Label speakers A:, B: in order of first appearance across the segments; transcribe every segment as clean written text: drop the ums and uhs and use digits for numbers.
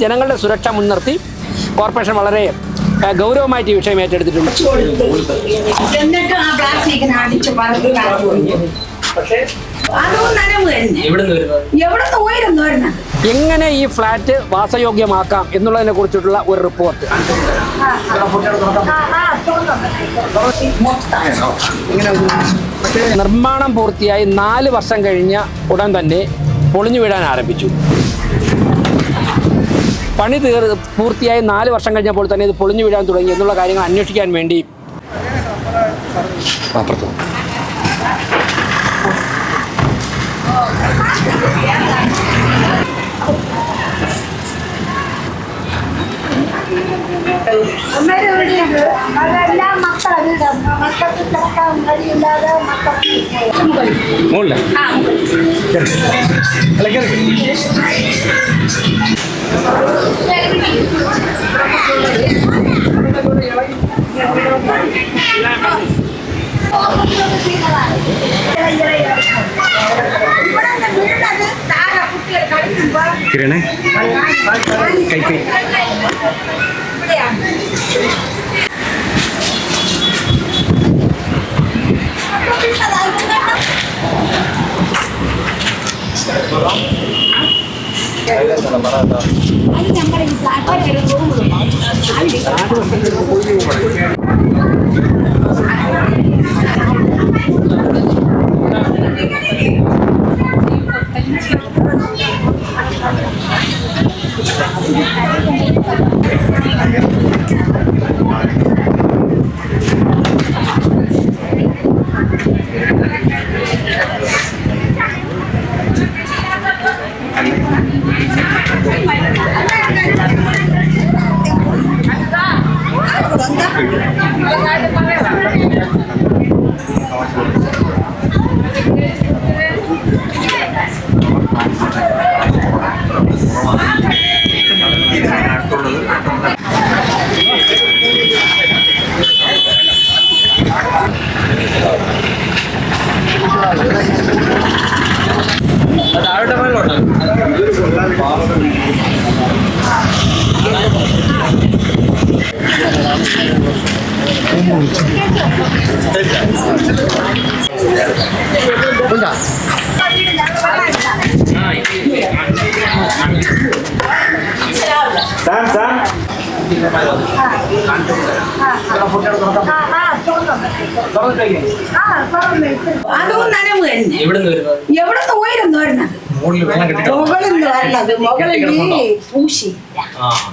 A: ജനങ്ങളുടെ സുരക്ഷ മുൻനിർത്തി കോർപ്പറേഷൻ വളരെ ഗൗരവമായിട്ട് ഈ വിഷയം ഏറ്റെടുത്തിട്ടുണ്ട്. എങ്ങനെ ഈ ഫ്ലാറ്റ് വാസയോഗ്യമാക്കാം എന്നുള്ളതിനെ കുറിച്ചിട്ടുള്ള ഒരു റിപ്പോർട്ട്. നിർമ്മാണം പൂർത്തിയായി 4 വർഷം കഴിഞ്ഞ ഉടൻ തന്നെ പൊളിഞ്ഞു വീഴാൻ ആരംഭിച്ചു. പണി പൂർത്തിയായി 4 വർഷം കഴിഞ്ഞപ്പോൾ തന്നെ ഇത് പൊളിഞ്ഞു വീഴാൻ തുടങ്ങി എന്നുള്ള കാര്യങ്ങൾ അന്വേഷിക്കാൻ വേണ്ടി
B: കിരണേ കൈ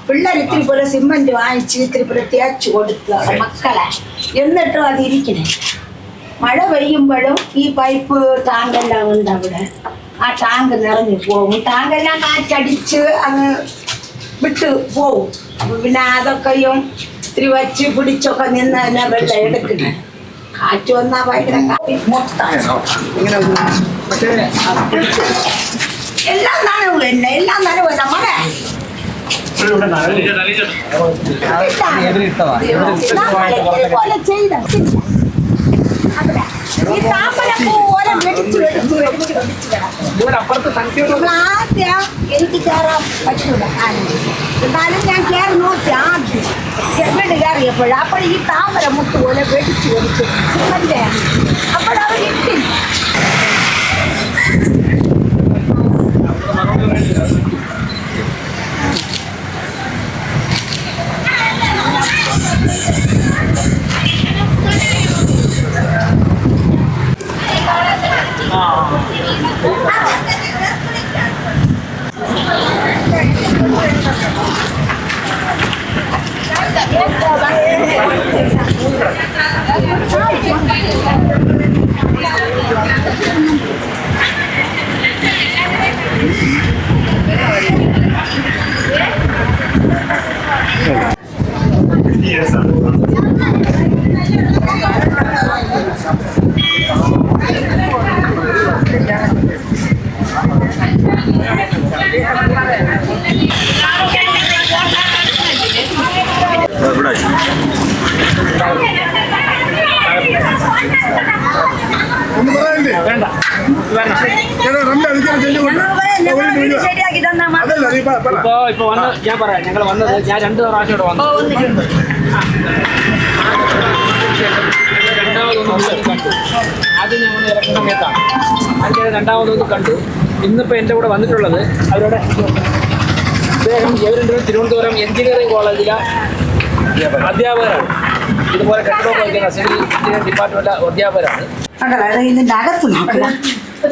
C: പിള്ളേർ ഇത്തിരി പോലെ സിമന്റ് വാങ്ങിച്ച് ഇത്തിരി പോലെ തേച്ചു കൊടുക്കുക മക്കളെ, എന്നിട്ടും അതിരിക്കണേ. മഴ പെയ്യുമ്പോഴും ഈ പൈപ്പ് ടാങ്കെല്ലാം ഉണ്ട് അവിടെ, ആ ടാങ്ക് നിറഞ്ഞു പോകും. ടാങ്കെല്ലാം കാറ്റടിച്ച് അങ്ങ് വിട്ട് പോവും. അപ്പൊ പിന്നെ അതൊക്കെയും ഇത്തിരി വച്ച് പിടിച്ചൊക്കെ നിന്ന് തന്നെ വെള്ളം എടുക്കണേ. കാറ്റ് വന്നാ ഭയങ്കര മൊത്തം എല്ലാം നനവ് തന്നെ, എല്ലാം നനവ് തന്നെ. മഴ പോലെ ചെയ്ത ഈ താമ്പരപ്പൂ പോലെ ആദ്യം എനിക്ക് കയറാൻ പറ്റൂല. എന്നാലും ഞാൻ കയറി നോക്കി ആദ്യം വീട് കയറിയപ്പോഴും അപ്പോൾ ഈ താമര മുട്ട് പോലെ വെടിച്ചു വെടിച്ചു അപ്പോഴവർ ഇട്ടില്ല.
B: Yes, sir.
A: ഇപ്പൊ വന്ന് ഞാൻ പറയാം, ഞങ്ങൾ വന്നത് ഞാൻ 2 പ്രാവശ്യം ഇവിടെ വന്നു. രണ്ടാമതൊന്നും കണ്ടു. ആദ്യം ഞാൻ വന്ന് ഇലക്ഷൻ സമയത്താണ്. അതിന് രണ്ടാമതൊന്നും കണ്ടു. ഇന്നിപ്പോൾ എൻ്റെ കൂടെ വന്നിട്ടുള്ളത് അവരുടെ അദ്ദേഹം തിരുവനന്തപുരം എഞ്ചിനീയറിംഗ് കോളേജിലെ അധ്യാപകരാണ്. ഇതുപോലെ കെട്ടിടമൊക്കെ വയ്ക്കുന്ന സിവിൽ എഞ്ചിനീയറിംഗ് ഡിപ്പാർട്ട്മെന്റ് അധ്യാപകരാണ്.
C: ഇതിന്റെ അകത്ത് നോക്കുക,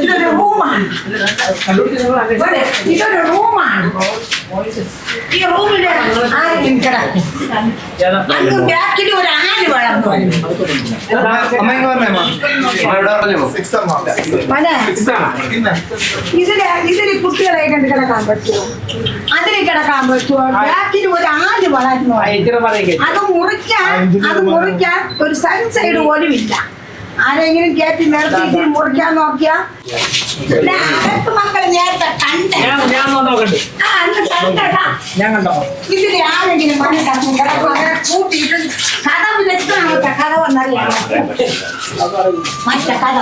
C: ഇതൊരു റൂമാണ്. ഇതൊരു റൂമാണ്. ഈ റൂമില് ആരെങ്കിലും കിടക്കും. അങ്ങ് ബാക്കിൽ ഒരു ആല് വളർന്നു. ഇതില് കുട്ടികളെ കണ്ട് കിടക്കാൻ പറ്റുമോ? അതിൽ കിടക്കാൻ പറ്റുമോ? ബാക്കിൽ ഒരു ആല് വളർന്നു. അത് മുറിക്കാൻ ഒരു സൺസൈഡ് പോലും ഇല്ല. ആരെങ്കിലും കയറ്റി നിർത്തി മുറിക്കാൻ നോക്കിയാ മക്കളെ നേരത്തെ ഇതിൽ ആരെങ്കിലും കൂട്ടിയിട്ട് കഥവ് വെച്ചാണത്തെ കഥ വന്നറിയാം. മറ്റേ കഥ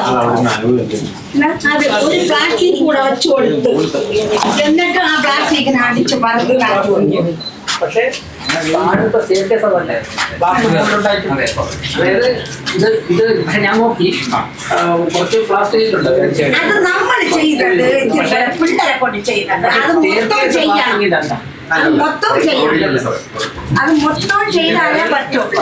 C: അത് ഒരു പ്ലാസ്റ്റിക് കൂടെ വെച്ചു കൊടുത്തു. എന്നിട്ട് ആ പ്ലാസ്റ്റിക്കിനെ അടിച്ച് പറത്ത് കാണിച്ചു.
A: പക്ഷേ ഞാൻ നോക്കി കുറച്ച് പ്ലാസ്റ്റിക്കുണ്ട്.
C: അത് നമ്മൾ ചെയ്തത് പിള്ളേരെ കൊണ്ട് ചെയ്തത്. അത് മൊത്തം ചെയ്യണം. അത് മൊത്തം ചെയ്യണം. അത് മൊത്തം ചെയ്താലേ പറ്റുള്ളൂ.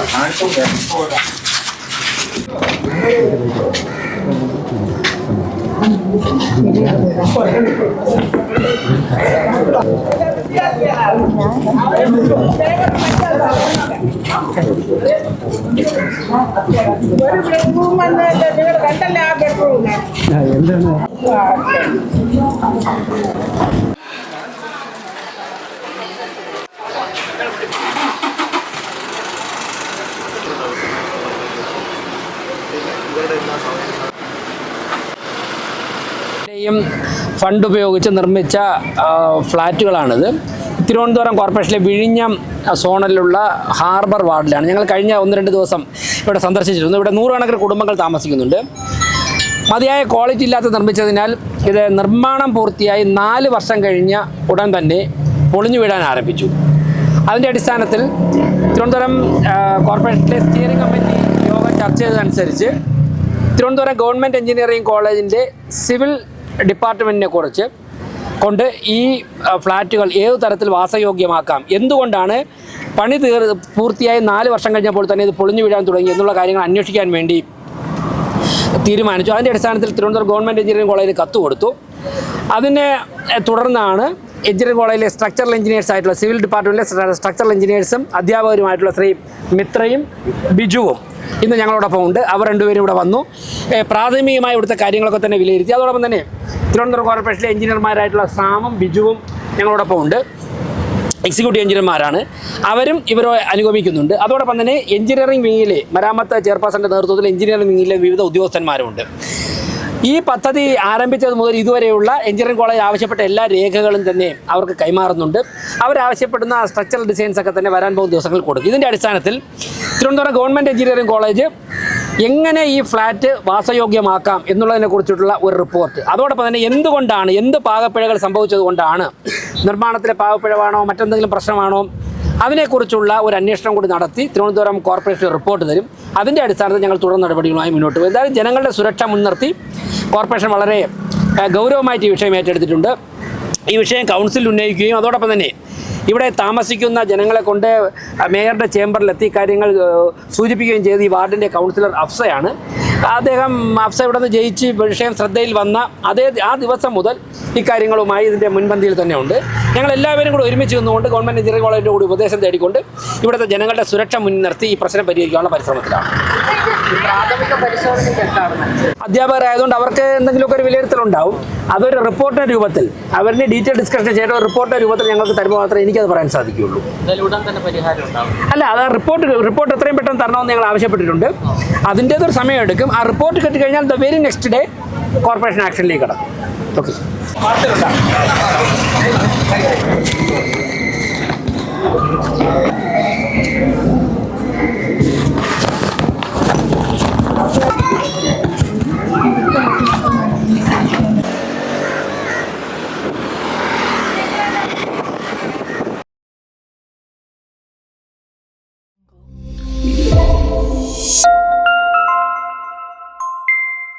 D: ഒരു ബെഡ്റൂം വന്നല്ലേ നിങ്ങൾ കണ്ടല്ലേ ആ ബെഡ്റൂം
B: എന്താണ്
A: ഫണ്ട് ഉപയോഗിച്ച് നിർമ്മിച്ച ഫ്ലാറ്റുകളാണിത്. തിരുവനന്തപുരം കോർപ്പറേഷനിലെ വിഴിഞ്ഞം സോണിലുള്ള ഹാർബർ വാർഡിലാണ്. ഞങ്ങൾ കഴിഞ്ഞ 1-2 ദിവസം ഇവിടെ സന്ദർശിച്ചിരുന്നു. ഇവിടെ 100 കണക്കിന് കുടുംബങ്ങൾ താമസിക്കുന്നുണ്ട്. മതിയായ ക്വാളിറ്റി ഇല്ലാത്ത നിർമ്മിച്ചതിനാൽ ഇത് നിർമ്മാണം പൂർത്തിയായി 4 വർഷം കഴിഞ്ഞ ഉടൻ തന്നെ പൊളിഞ്ഞു വീഴാൻ ആരംഭിച്ചു. അതിൻ്റെ അടിസ്ഥാനത്തിൽ തിരുവനന്തപുരം കോർപ്പറേഷനിലെ സ്റ്റിയറിംഗ് കമ്മിറ്റി യോഗം ചർച്ച ചെയ്തതനുസരിച്ച് തിരുവനന്തപുരം ഗവൺമെൻറ് എഞ്ചിനീയറിംഗ് കോളേജിൻ്റെ സിവിൽ ഡിപ്പാർട്ട്മെൻറ്റിനെ കുറിച്ച് കൊണ്ട് ഈ ഫ്ലാറ്റുകൾ ഏതു തരത്തിൽ വാസയോഗ്യമാക്കാം, എന്തുകൊണ്ടാണ് പണി പൂർത്തിയായി 4 വർഷം കഴിഞ്ഞപ്പോൾ തന്നെ ഇത് പൊളിഞ്ഞു വീഴാൻ തുടങ്ങി എന്നുള്ള കാര്യങ്ങൾ അന്വേഷിക്കാൻ വേണ്ടി തീരുമാനിച്ചു. അതിൻ്റെ അടിസ്ഥാനത്തിൽ തിരുവനന്തപുരം ഗവൺമെൻറ് എഞ്ചിനീയറിംഗ് കോളേജിൽ കത്ത് കൊടുത്തു. അതിനെ തുടർന്നാണ് എഞ്ചിനീയറിംഗ് കോളേജിലെ സ്ട്രക്ചറൽ എഞ്ചിനീയേഴ്സ് ആയിട്ടുള്ള സിവിൽ ഡിപ്പാർട്ട്മെൻറ്റിലെ സ്ട്രക്ചറൽ എഞ്ചിനീയേഴ്സും അധ്യാപകരുമായിട്ടുള്ള ശ്രീ മിത്രയും ബിജുവും ഇന്ന് ഞങ്ങളോടൊപ്പം ഉണ്ട്. അവർ രണ്ടുപേരും ഇവിടെ വന്നു പ്രാഥമികമായി ഇവിടുത്തെ കാര്യങ്ങളൊക്കെ തന്നെ വിലയിരുത്തി. അതോടൊപ്പം തന്നെ തിരുവനന്തപുരം കോർപ്പറേഷനിലെ എഞ്ചിനീയർമാരായിട്ടുള്ള സാമും ബിജുവും ഞങ്ങളോടൊപ്പം ഉണ്ട്. എക്സിക്യൂട്ടീവ് എഞ്ചിനീയർമാരാണ്. അവരും ഇവരെ അനുഗമിക്കുന്നുണ്ട്. അതോടൊപ്പം തന്നെ എഞ്ചിനീയറിംഗ് വിങ്ങിലെ മരാമത്ത് ചെയർപേഴ്സൻ്റെ നേതൃത്വത്തിൽ എഞ്ചിനീയറിംഗ് വിങ്ങിലെ വിവിധ ഉദ്യോഗസ്ഥന്മാരുമുണ്ട്. ഈ പദ്ധതി ആരംഭിച്ചത് മുതൽ ഇതുവരെയുള്ള എഞ്ചിനീയറിംഗ് കോളേജ് ആവശ്യപ്പെട്ട എല്ലാ രേഖകളും തന്നെ അവർക്ക് കൈമാറുന്നുണ്ട്. അവരാവശ്യപ്പെടുന്ന സ്ട്രക്ചറൽ ഡിസൈൻസ് ഒക്കെ തന്നെ വരാൻ പോകുന്ന ദിവസങ്ങളിൽ കൊടുക്കും. ഇതിൻ്റെ അടിസ്ഥാനത്തിൽ തിരുവനന്തപുരം ഗവൺമെൻറ് എഞ്ചിനീയറിംഗ് കോളേജ് എങ്ങനെ ഈ ഫ്ലാറ്റ് വാസയോഗ്യമാക്കാം എന്നുള്ളതിനെക്കുറിച്ചിട്ടുള്ള ഒരു റിപ്പോർട്ട്, അതോടൊപ്പം തന്നെ എന്ത് പാകപ്പിഴകൾ സംഭവിച്ചതുകൊണ്ടാണ്, നിർമ്മാണത്തിലെ പാകപ്പിഴവാണോ മറ്റെന്തെങ്കിലും പ്രശ്നമാണോ, അതിനെക്കുറിച്ചുള്ള ഒരു അന്വേഷണം കൂടി നടത്തി തിരുവനന്തപുരം കോർപ്പറേഷൻ റിപ്പോർട്ട് തരും. അതിൻ്റെ അടിസ്ഥാനത്തിൽ ഞങ്ങൾ തുടർ നടപടികളുമായി മുന്നോട്ട് പോകും. എന്തായാലും ജനങ്ങളുടെ സുരക്ഷ മുൻനിർത്തി കോർപ്പറേഷൻ വളരെ ഗൗരവമായിട്ട് ഈ വിഷയം ഏറ്റെടുത്തിട്ടുണ്ട്. ഈ വിഷയം കൗൺസിലിൽ ഉന്നയിക്കുകയും അതോടൊപ്പം തന്നെ ഇവിടെ താമസിക്കുന്ന ജനങ്ങളെ കൊണ്ട് മേയറുടെ ചേംബറിലെത്തി കാര്യങ്ങൾ സൂചിപ്പിക്കുകയും ചെയ്ത് ഈ വാർഡിൻ്റെ കൗൺസിലർ അഫ്സയാണ്. അഫ്സ ഇവിടെ നിന്ന് ജയിച്ച് വിഷയം ശ്രദ്ധയിൽ വന്ന ആ ദിവസം മുതൽ ഇക്കാര്യങ്ങളുമായി ഇതിൻ്റെ മുൻപന്തിയിൽ തന്നെ ഉണ്ട്. ഞങ്ങൾ എല്ലാവരും കൂടി ഒരുമിച്ച് നിന്നുകൊണ്ട് ഗവൺമെൻറ് എഞ്ചിനീയറിംഗ് കോളേജിൻ്റെ കൂടി ഉപദേശം തേടിക്കൊണ്ട് ഇവിടുത്തെ ജനങ്ങളുടെ സുരക്ഷ മുൻനിർത്തി ഈ പ്രശ്നം പരിഹരിക്കാനുള്ള പരിശ്രമത്തിലാണ്. അധ്യാപകരായതുകൊണ്ട് അവർക്ക് എന്തെങ്കിലുമൊക്കെ ഒരു വിലയിരുത്തലുണ്ടാവും. അതൊരു റിപ്പോർട്ടിൻ്റെ രൂപത്തിൽ അവരുടെ ഡീറ്റെയിൽ ഡിസ്കഷൻ ചെയ്ത റിപ്പോർട്ടിൻ്റെ രൂപത്തിൽ ഞങ്ങൾക്ക് തരുമ്പോൾ മാത്രമേ എനിക്കത് പറയാൻ സാധിക്കുകയുള്ളൂ. അല്ല, അത് റിപ്പോർട്ട് എത്രയും പെട്ടെന്ന് തരണമെന്ന് ഞങ്ങൾ ആവശ്യപ്പെട്ടിട്ടുണ്ട്. അതിൻ്റേതൊരു സമയമെടുക്കും. ആ റിപ്പോർട്ട് കിട്ടിക്കഴിഞ്ഞാൽ the very next day corporation ആക്ഷനിലേക്ക് കടക്കും. ഓക്കെ.